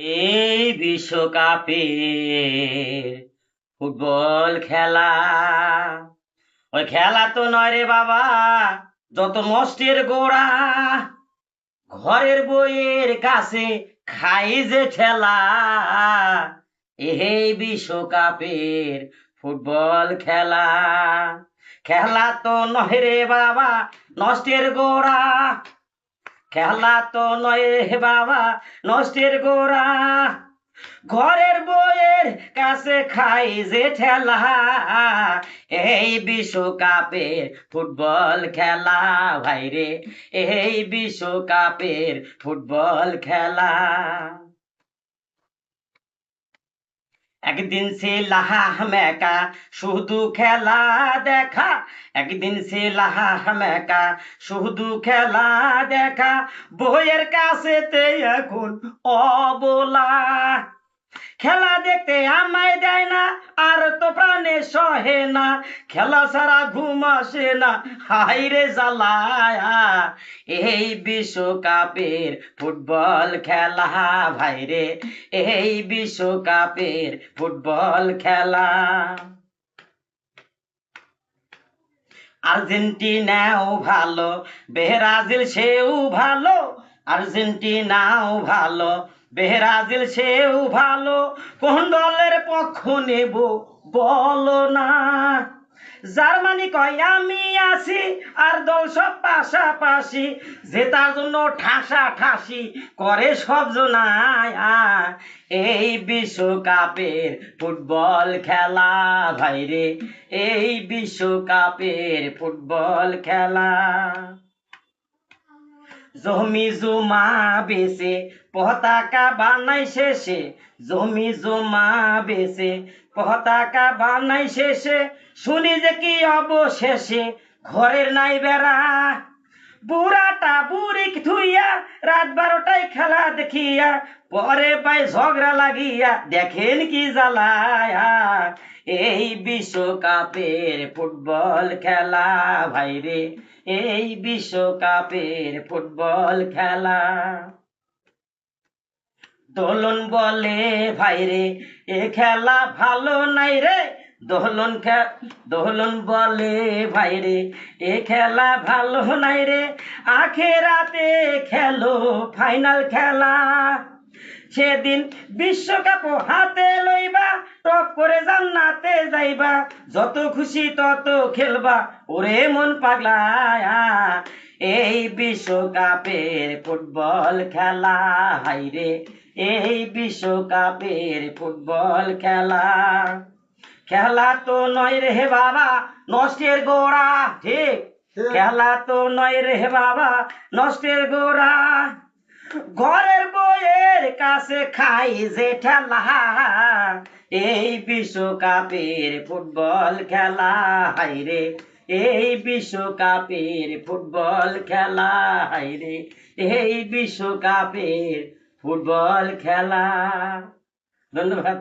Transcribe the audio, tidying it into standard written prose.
এই বিশ্বকাপের ফুটবল খেলা, ওই খেলা তো নয় রে বাবা, যত নষ্টের গোড়া। ঘরের বইয়ের কাছে খাই যে ঠেলা। এই বিশ্বকাপের ফুটবল খেলা, খেলা তো নয় রে বাবা নষ্টের গোড়া। খেলা তো নয় রে বাবা নষ্টের গোড়া। ঘরের বইয়ের কাছে খাই যে ঠেলা। এই বিশ্বকাপের ফুটবল খেলা ভাইরে, এই বিশ্বকাপের ফুটবল খেলা। একদিন ছিল মেকা শুধু খেলা দেখা, একদিন ছিল মেকা শুধু খেলা দেখা। বইয়ের কাছেতে এখন অবলা। খেলা দেখতে আমায় দেয় না, আর তো প্রাণে সহে না। খেলা ছাড়া ঘুম আসে না, হাইরে জ্বালায়া। এই বিশ্বকাপের ফুটবল খেলা ভাইরে, এই বিশ্বকাপের ফুটবল খেলা। আর্জেন্টিনাও ভালো, ব্রাজিল সেও ভালো। আর্জেন্টিনাও ভালো, ব্রাজিল সেও ভালো। কোন দলের পক্ষ নেব বলো না। জার্মানি কয় আমি আছি, আর দল সব পাশাপাশি। জেতার জন্য ঠাসা ঠাসি করে সব জনায়। এই বিশ্বকাপের ফুটবল খেলা ভাইরে, এই বিশ্বকাপের ফুটবল খেলা। জমি জমা বেছে পতাকা বানাই শেষে, জমি জমা বেছে পতাকা বানাই শেষে। শুনি যে কি অবশেষে ঘরের নাই বেড়া। বুড়াটা বুড়িক থুইয়া রাত 12টায় খেলা দেখিয়া, পরে পাই ঝগড়া লাগিয়া দেখেন কি জ্বালায়া। এই বিশ্বকাপের ফুটবল খেলা ভাইরে, এই বিশ্বকাপের ফুটবল খেলা। দোলন বলে ভাইরে এ খেলা ভালো নাই রে। দোলন বলে ভাইরে এ খেলা ভালো নাই রে। আখেরাতে খেলো ফাইনাল খেলা। সেদিন বিশ্বকাপ হাতে লইবা, টপ করে জান্নাতে যাইবা। যত খুশি তত খেলবা ওরে মন পাগলা। এই বিশ্বকাপের ফুটবল খেলা হাইরে, এই বিশ্বকাপের ফুটবল খেলা। খেলা তো নয় রে বাবা নষ্টের গোড়া, ঠিক। খেলা তো নয় রে বাবা নষ্টের গোড়া। ঘরের বইয়ের কাছে খাই যে ঠেলা। এই বিশ্বকাপের ফুটবল খেলা হাইরে, এই বিশ্বকাপের ফুটবল খেলা হাইরে, এই বিশ্বকাপের ফুটবল খেলা। ধন্যবাদ।